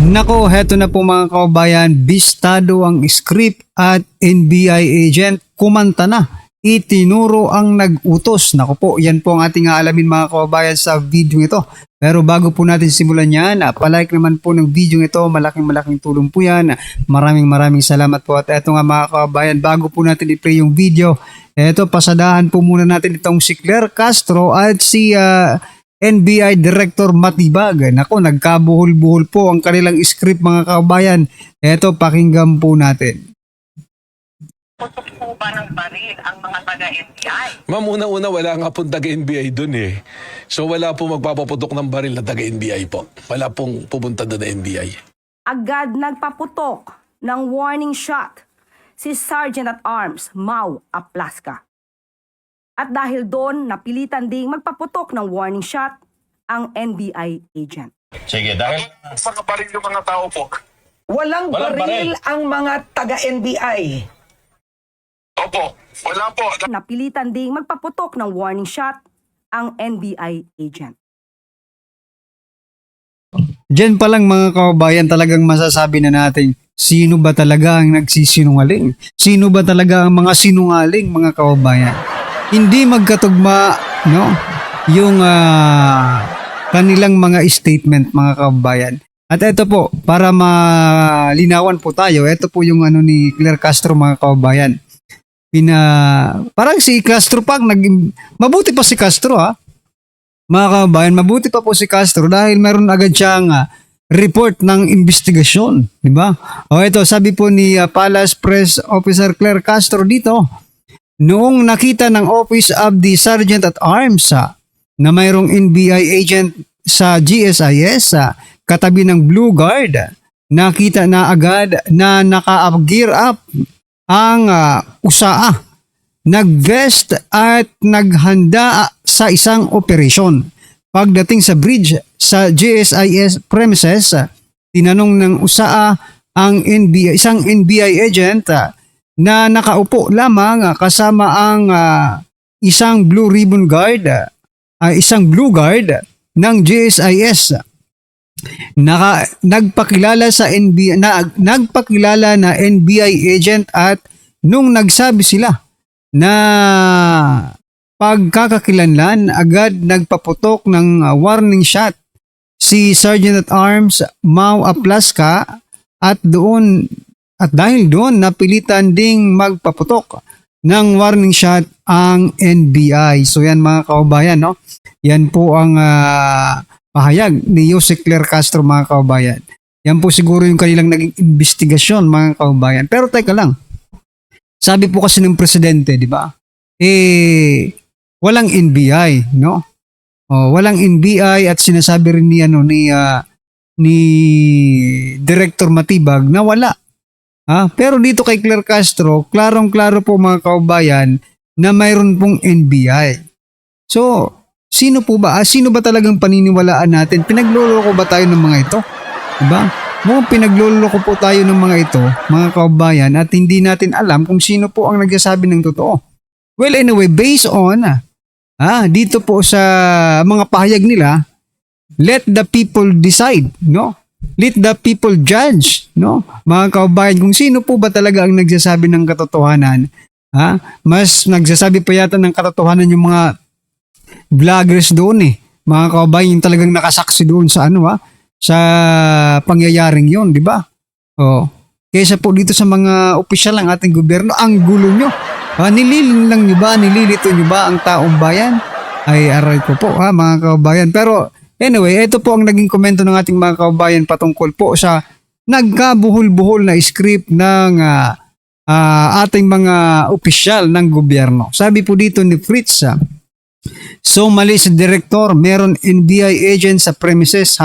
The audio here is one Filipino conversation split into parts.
Nako, heto na po mga kababayan, bistado ang script at NBI agent kumanta na. Itinuro ang nag-utos. Nako po, yan po ang ating aalamin mga kababayan sa video ito. Pero bago po natin simulan yan, palike naman po ng video ito. Malaking tulong po yan. Maraming salamat po. At eto nga mga kababayan, bago po natin i-play yung video, eto pasadahan po muna natin itong si Claire Castro at si NBI Director Matibag. Nako, nagkabuhol-buhol po ang kanilang script mga kababayan. Eto, pakinggan po natin. Putok po ba ng baril ang mga taga-NBI? Ma'am, una-una wala nga pong taga-NBI dun eh. So wala pong magpapaputok ng baril na taga-NBI po. Wala pong pupunta doon na NBI. Agad nagpaputok ng warning shot si Sergeant at Arms Mau Aplaska. At dahil doon, napilitan ding magpaputok ng warning shot ang NBI agent. Sige, dahil Mga baril yung mga tao po. Walang Walang baril baril. ang mga taga-NBI. Opo, wala po. Napilitan ding magpaputok ng warning shot ang NBI agent. Diyan pa lang mga kababayan, talagang masasabi na natin sino ba talaga ang nagsisinungaling? Sino ba talaga ang mga sinungaling mga kababayan? Hindi magkatugma, no? Yung kanilang mga statement mga kababayan. At ito po, para malinawan po tayo, ito po yung ano ni Claire Castro mga kababayan. Parang si Castro pa, mabuti pa si Castro mga kababayan, mabuti pa po si Castro dahil meron agad siyang report ng investigasyon, di ba? O ito, sabi po ni Palace Press Officer Claire Castro dito, noong nakita ng Office of the Sergeant at Arms na mayroong NBI agent sa GSIS katabi ng Blue Guard, nakita na agad na naka-gear up ang USAA, nag-vest at naghanda sa isang operasyon. Pagdating sa bridge sa GSIS premises, tinanong ng USAA ang isang NBI agent na nakaupo lamang kasama ang isang blue ribbon guard, isang blue guard ng GSIS. Nagpakilala na NBI agent at nung nagsabi sila na pagkakakilanlan, agad nagpaputok ng warning shot si Sergeant at Arms Mau Aplaska at dahil doon napilitan ding magpaputok ng warning shot ang NBI. So yan mga kababayan, no? Yan po ang pahayag ni Jose Claire Castro mga kababayan. Yan po siguro yung kanilang naging investigasyon mga kababayan. Pero teka lang, sabi po kasi ng presidente, di ba? Walang NBI, no? Walang NBI at sinasabi rin ni Director Matibag na wala. Pero dito kay Claire Castro, klarong-klaro po mga kababayan na mayroon pong NBI. So, sino ba talagang paniniwalaan natin? Pinagloloko ba tayo ng mga ito? Diba? Mukhang pinagloloko po tayo ng mga ito, mga kababayan, at hindi natin alam kung sino po ang nagsasabi ng totoo. Well, anyway, based on dito po sa mga pahayag nila, let the people decide, no? Let the people judge, no? Mga kababayan, kung sino po ba talaga ang nagsasabi ng katotohanan? Mas nagsasabi pa yata ng katotohanan yung mga vloggers doon mga kababayan, yung talagang nakasaksi doon sa sa pangyayaring yon, di ba? Kaysa po dito sa mga opisyal ng ating gobyerno, ang gulo nyo. Nililito nyo ba ang taong bayan? Ay aray ko po mga kababayan. Pero anyway, ito po ang naging komento ng ating mga kababayan patungkol po sa nagkabuhol-buhol na script ng ating mga opisyal ng gobyerno. Sabi po dito ni Fritz, so mali si Direktor, meron NBI agent sa premises,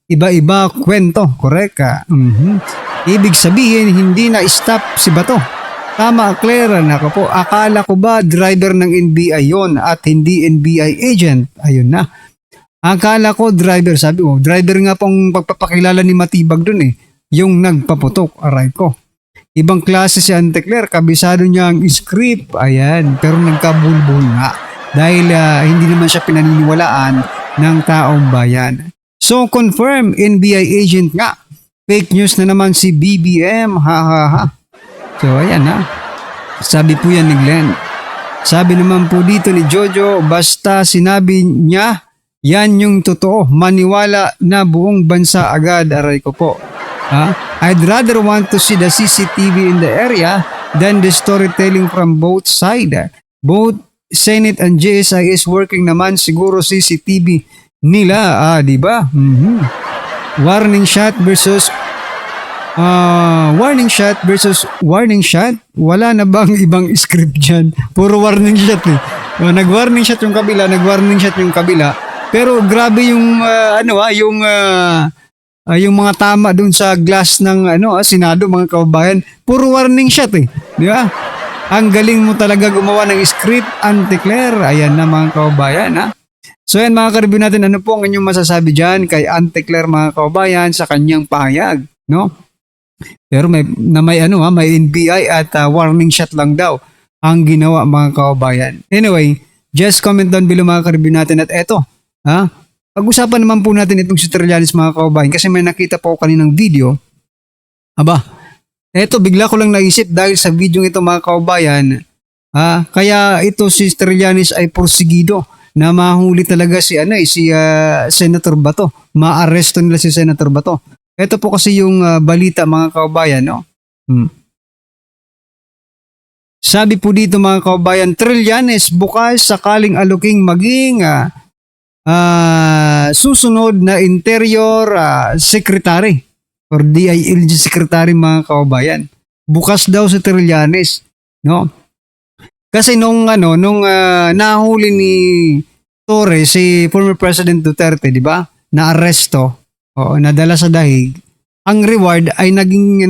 iba-iba kwento, correct? Ibig sabihin, hindi na stop si Bato. Tama, Claire, nako po, akala ko ba driver ng NBI yon at hindi NBI agent? Ayun na. Akala ko driver, sabi mo, driver nga pong pagpapakilala ni Matibag dun yung nagpaputok, aray ko. Ibang klase si Ante Claire, kabisado niya ang script, ayan, pero nagkabulbul nga. Dahil hindi naman siya pinaniniwalaan ng taong bayan. So confirm, NBI agent nga Fake news na naman si BBM. Ha ha ha. So ayan ha. Sabi po yan ni Glenn. Sabi naman po dito ni Jojo, basta sinabi niya, yan yung totoo. Maniwala na buong bansa agad. Aray ko po. Ha? I'd rather want to see the CCTV in the area than the storytelling from both sides. Both Senate and JSI is working naman siguro CCTV nila. Di ba? Warning shot versus warning shot. Wala na bang ibang script dyan? Puro warning shot eh. Nag-warning shot yung kabila, nag-warning shot yung kabila. Pero grabe yung yung mga tama dun sa glass ng Senado, mga kababayan. Puro warning shot eh. Di ba? Ang galing mo talaga gumawa ng script, Auntie Claire. Ayan na mga kababayan ha. So yan mga ka-review natin, ano po ang inyong masasabi dyan kay Auntie Claire mga kababayan sa kanyang pahayag, no? Pero may NBI at warning shot lang daw ang ginawa mga kababayan. Anyway, just comment down below mga ka-review natin at eto, ha? Pag-usapan naman po natin itong si Trillanes mga kababayan kasi may nakita po kaninang video. Eto bigla ko lang naisip dahil sa video ito mga kababayan, kaya ito si Trillanes ay porsigido na mahuli talaga si Senator Bato. Maaresto nila si Senator Bato. Ito po kasi yung balita mga kababayan, no? Sabi po dito mga kababayan, Trillanes bukas sakaling aluking maging susunod na Interior Secretary or DILG Secretary mga kababayan. Bukas daw si Trillanes, no? Kasi nung nahuli ni Torres si former President Duterte, di ba? Na aresto, nadala sa dahig. Ang reward ay naging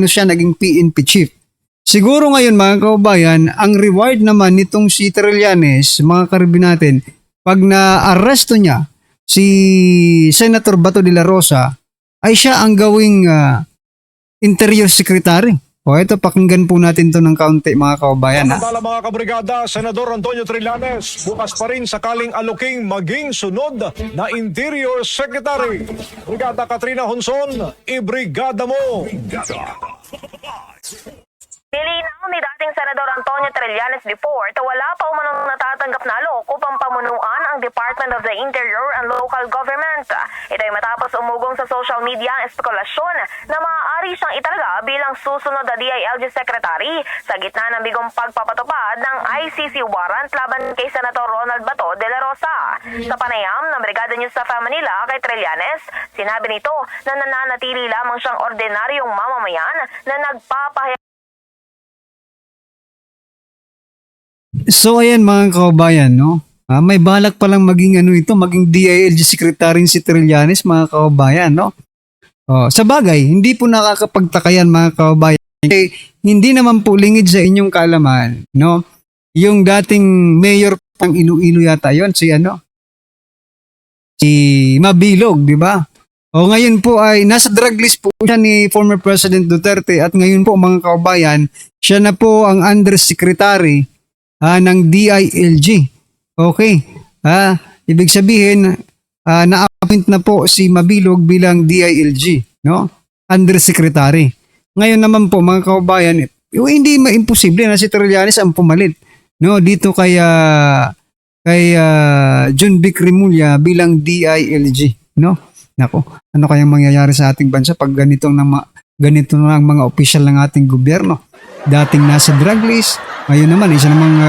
PNP chief. Siguro ngayon mga kababayan, ang reward naman nitong si Trillanes, mga ka-review natin, pag na-arresto niya si Senator Bato de la Rosa, ay siya ang gawing Interior Secretary. Ito, pakinggan po natin to ng kaunti mga kababayan. Samantala mga kabrigada, Senador Antonio Trillanes, bukas pa rin sakaling aluking maging sunod na Interior Secretary. Brigada Katrina Honson, ibrigada mo! Nilinaw ni dating Senador Antonio Trillanes before wala pa umanong natatanggap na alok upang pamunuan ang Department of the Interior and Local Government. Ito ay matapos umugong sa social media ang espekulasyon na maaari siyang italaga bilang susunod na DILG Secretary sa gitna ng bigong pagpapatupad ng ICC warrant laban kay Senator Ronald Bato de la Rosa. Sa panayam ng Brigada News sa Manila kay Trillanes, sinabi nito na nananatili lamang siyang ordinaryong mamamayan na nagpapahayag. So ayan mga kababayan, no? May balak palang maging maging DILG Secretary si Trillanes mga kababayan, no? Sa bagay, hindi po nakakapagtaka yan mga kababayan. Hindi naman po lingid sa inyong kaalaman, no? Yung dating mayor ng Iloilo yata yon, si Mabilog, di ba? Ngayon po ay nasa drug list po siya ni former President Duterte at ngayon po mga kababayan, siya na po ang undersecretary ng DILG. Okay. Ibig sabihin, na-appoint na po si Mabilog bilang DILG, no? Undersecretary. Ngayon naman po mga kababayan, hindi imposible na si Trillanes ang pumalit, no? Dito kay John Vic Remulla bilang DILG, no? Nako, ano kayang mangyayari sa ating bansa pag ganito na ang mga opisyal ng ating gobyerno? Dating nasa drug list, ngayon naman isa namang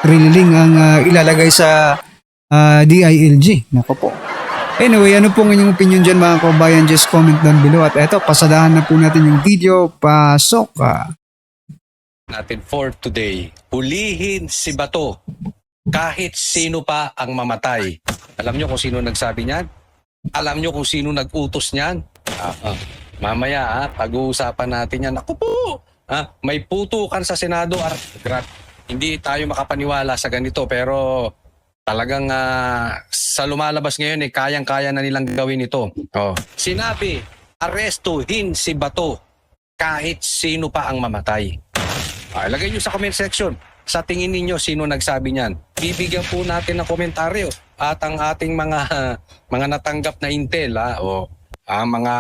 rililing ang ilalagay sa DILG. Nako po. Anyway, ano pong inyong opinion dyan mga kababayan? Just comment down below. At eto, pasadahan na po natin yung video. Pasok natin for today. Hulihin si Bato kahit sino pa ang mamatay. Alam nyo kung sino nagsabi niyan? Alam nyo kung sino nag-utos niyan? Mamaya pag-uusapan natin yan. Ako po! May putukan sa Senado. Hindi tayo makapaniwala sa ganito pero talagang sa lumalabas ngayon kayang-kaya na nilang gawin ito. Sinabi, arestuhin si Bato kahit sino pa ang mamatay. Lagay nyo sa comment section. Sa tingin ninyo, sino nagsabi niyan? Bibigyan po natin ng komentaryo at ang ating mga natanggap na intel ang mga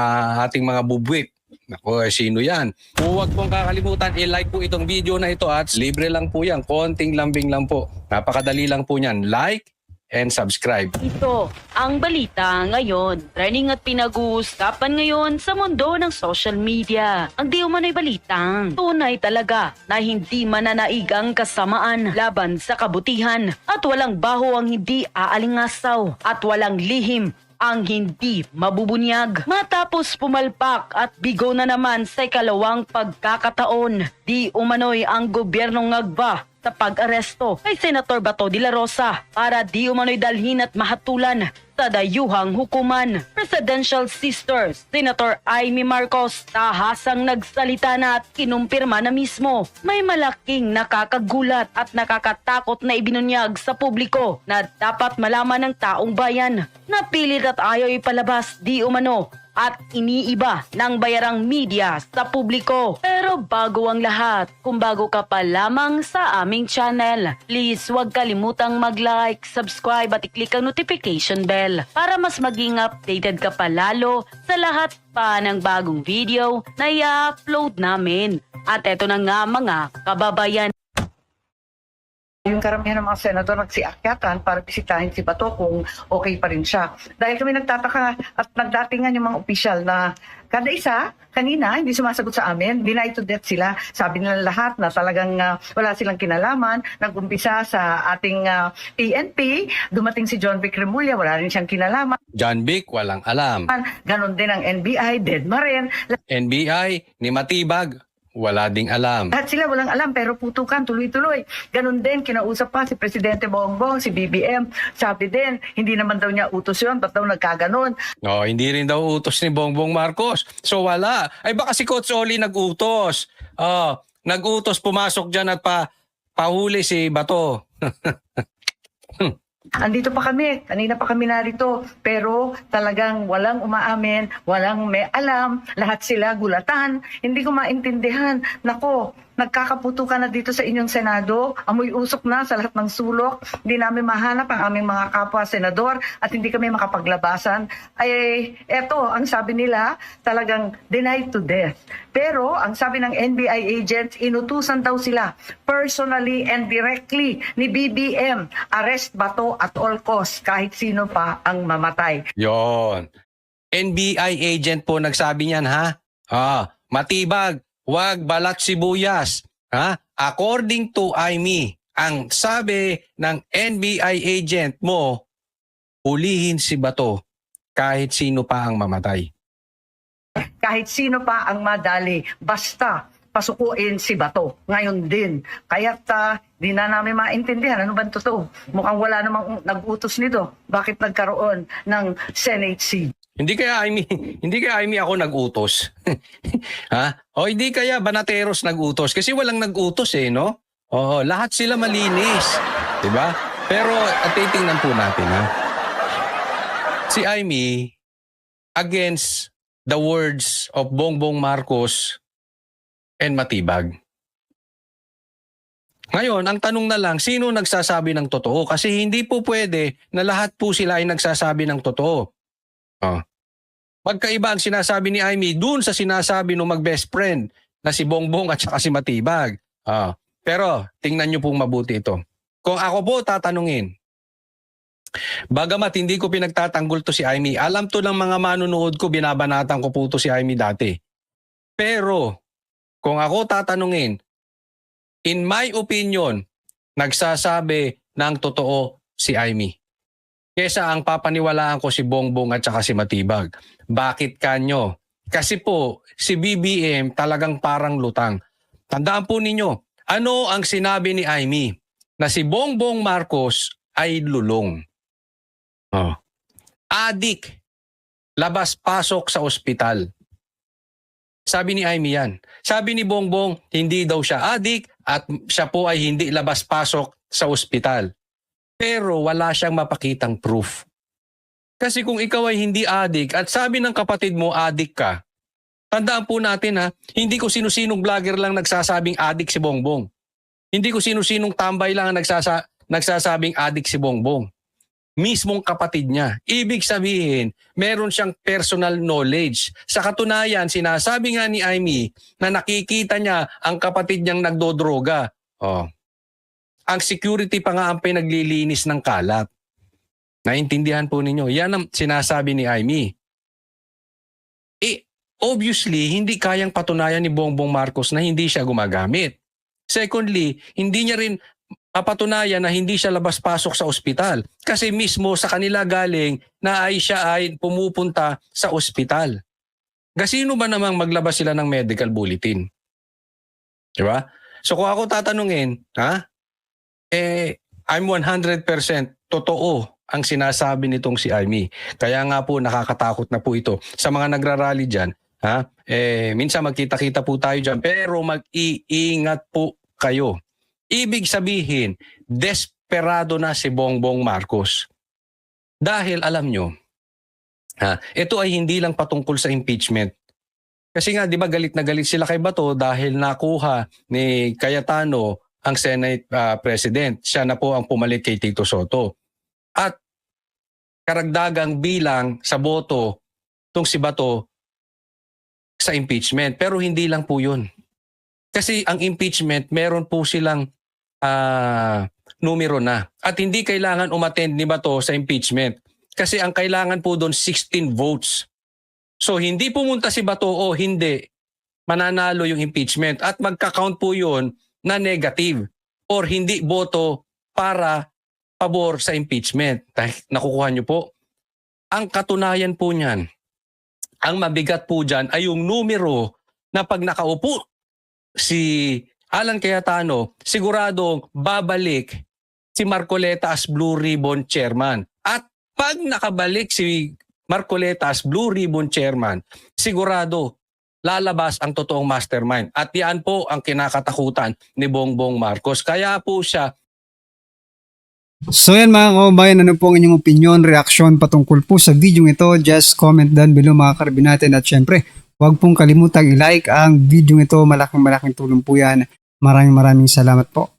ating mga bubwit Naku, sino yan? Huwag pong kakalimutan, i-like po itong video na ito at libre lang po yan. Konting lambing lang po. Napakadali lang po yan. Like and subscribe. Ito ang balita ngayon. Trending at pinag-uusapan ngayon sa mundo ng social media. Ang di umano'y balitang tunay talaga na hindi mananaig ang kasamaan laban sa kabutihan at walang baho ang hindi aalingasaw at walang lihim ang hindi mabubunyag. Matapos pumalpak at bigo na naman sa ikalawang pagkakataon, di umano'y ang gobyernong ngagba sa pag-aresto kay Senator Bato de la Rosa para di umano'y dalhin at mahatulan sa dayuhang hukuman. Presidential sister Senator Amy Marcos tahasang nagsalita na at kinumpirma na mismo may malaking nakakagulat at nakakatakot na ibinunyag sa publiko na dapat malaman ng taong bayan na pilit at ayaw ipalabas di umano at iniiba ng bayarang media sa publiko. Pero bago ang lahat, kung bago ka pa lamang sa aming channel, please huwag kalimutang mag-like, subscribe at i-click ang notification bell para mas maging updated ka pa lalo sa lahat pa ng bagong video na i-upload namin. At eto na nga mga kababayan. Yung karamihan ng mga senador nagsiakyatan para bisitahin si Bato kung okay pa rin siya. Dahil kami nagtataka at nagdatingan yung mga opisyal na kada isa, kanina, hindi sumasagot sa amin, deny to death sila. Sabi nila lahat na talagang wala silang kinalaman. Nag-umpisa sa ating PNP, dumating si John Vic Remulla, wala rin siyang kinalaman. John Vic, walang alam. Ganon din ang NBI, deadma rin. NBI, ni Matibag, wala ding alam. Lahat sila walang alam pero putukan tuloy-tuloy. Ganon din, kinausap pa si Presidente Bongbong, si BBM. Sabi din, hindi naman daw niya utos yun, ba't daw nagkaganon? No, hindi rin daw utos ni Bongbong Marcos. So wala. Ay baka si Coach Oli nag-utos. Nag-utos, pumasok dyan at pahuli si Bato. Andito pa kami, kanina pa kami narito, pero talagang walang umaamin, walang may alam, lahat sila gulatan. Hindi ko maintindihan. Nako, nagkakaputukan na dito sa inyong Senado, amoy usok na sa lahat ng sulok, hindi namin mahanap ang aming mga kapwa senador at hindi kami makapaglabasan. Ay, eto, ang sabi nila, talagang denied to death. Pero, ang sabi ng NBI agents, inutusan daw sila personally and directly ni BBM, arrest Bato at all costs, kahit sino pa ang mamatay. Yon. NBI agent po nagsabi niyan, ha? Matibag, wag balat sibuyas. Ha? According to Amy, ang sabi ng NBI agent mo, ulihin si Bato kahit sino pa ang mamatay. Kahit sino pa ang madali, basta pasukuin si Bato. Ngayon din. Kaya't di na namin maintindihan. Ano ba totoo? Mukhang wala namang nag-utos nito. Bakit nagkaroon ng Senate seat? Hindi kaya Amy ako nag-utos. Ha? O hindi kaya Banateros nag-utos kasi walang nag-utos no? Oo, lahat sila malinis, 'di ba? Pero titingnan po natin ha. Si Amy against the words of Bongbong Marcos and Matibag. Ngayon, ang tanong na lang, sino nagsasabi ng totoo? Kasi hindi po pwede na lahat po sila ay nagsasabi ng totoo. Magkaiba ang sinasabi ni Amy dun sa sinasabi ng mag-best friend na si Bongbong at saka si Matibag. Pero tingnan nyo pong mabuti ito. Kung ako po tatanungin, bagamat hindi ko pinagtatanggol to si Amy, alam to ng mga manunood ko, binabanatan ko po to si Amy dati. Pero kung ako tatanungin, in my opinion, nagsasabi ng totoo si Amy. Kesa ang papaniwalaan ko si Bongbong at saka si Matibag. Bakit kanyo? Kasi po, si BBM talagang parang lutang. Tandaan po ninyo, ano ang sinabi ni Amy? Na si Bongbong Marcos ay lulong. Adik, labas-pasok sa ospital. Sabi ni Amy yan. Sabi ni Bongbong, hindi daw siya adik at siya po ay hindi labas-pasok sa ospital. Pero wala siyang mapakitang proof. Kasi kung ikaw ay hindi adik at sabi ng kapatid mo adik ka, tandaan po natin hindi ko sino-sinong vlogger lang nagsasabing adik si Bongbong. Hindi ko sino-sinong tambay lang nagsasabing adik si Bongbong. mismong kapatid niya. Ibig sabihin, meron siyang personal knowledge. Sa katunayan, sinasabi nga ni Amy na nakikita niya ang kapatid niyang nagdodroga. Oh. Ang security pa nga ang pinaglilinis ng kalat. Naintindihan po ninyo. Yan ang sinasabi ni Amy. Obviously, hindi kayang patunayan ni Bongbong Marcos na hindi siya gumagamit. Secondly, hindi niya rin mapatunayan na hindi siya labas-pasok sa ospital. Kasi mismo sa kanila galing na siya ay pumupunta sa ospital. Sino ba namang maglabas sila ng medical bulletin? Diba? So kung ako tatanungin, I'm 100% totoo ang sinasabi nitong si Amy. Kaya nga po nakakatakot na po ito. Sa mga nagrarally dyan, minsan magkita-kita po tayo dyan, pero mag-iingat po kayo. Ibig sabihin, desperado na si Bongbong Marcos. Dahil alam nyo, ito ay hindi lang patungkol sa impeachment. Kasi nga, di ba galit na galit sila kay Bato dahil nakuha ni Cayetano ang Senate President. Siya na po ang pumalit kay Tito Soto. At karagdagang bilang sa boto itong si Bato sa impeachment. Pero hindi lang po yun. Kasi ang impeachment, meron po silang numero na. At hindi kailangan umattend ni Bato sa impeachment. Kasi ang kailangan po doon 16 votes. So hindi pumunta si Bato o hindi, mananalo yung impeachment. At magka-count po yun na negative or hindi boto para pabor sa impeachment. Nakukuha nyo po? Ang katunayan po niyan, ang mabigat po dyan ay yung numero na pag nakaupo si Alan Cayetano, siguradong babalik si Marcoleta as Blue Ribbon Chairman. At pag nakabalik si Marcoleta as Blue Ribbon Chairman, sigurado lalabas ang totoong mastermind. At yan po ang kinakatakutan ni Bongbong Marcos. Kaya po siya. So yan mga kababayan, ano po ang inyong opinion, reaksyon patungkol po sa video ito? Just comment down below mga karabin natin. At syempre, huwag pong kalimutang i-like ang video ito. Malaking tulong po yan. Maraming salamat po.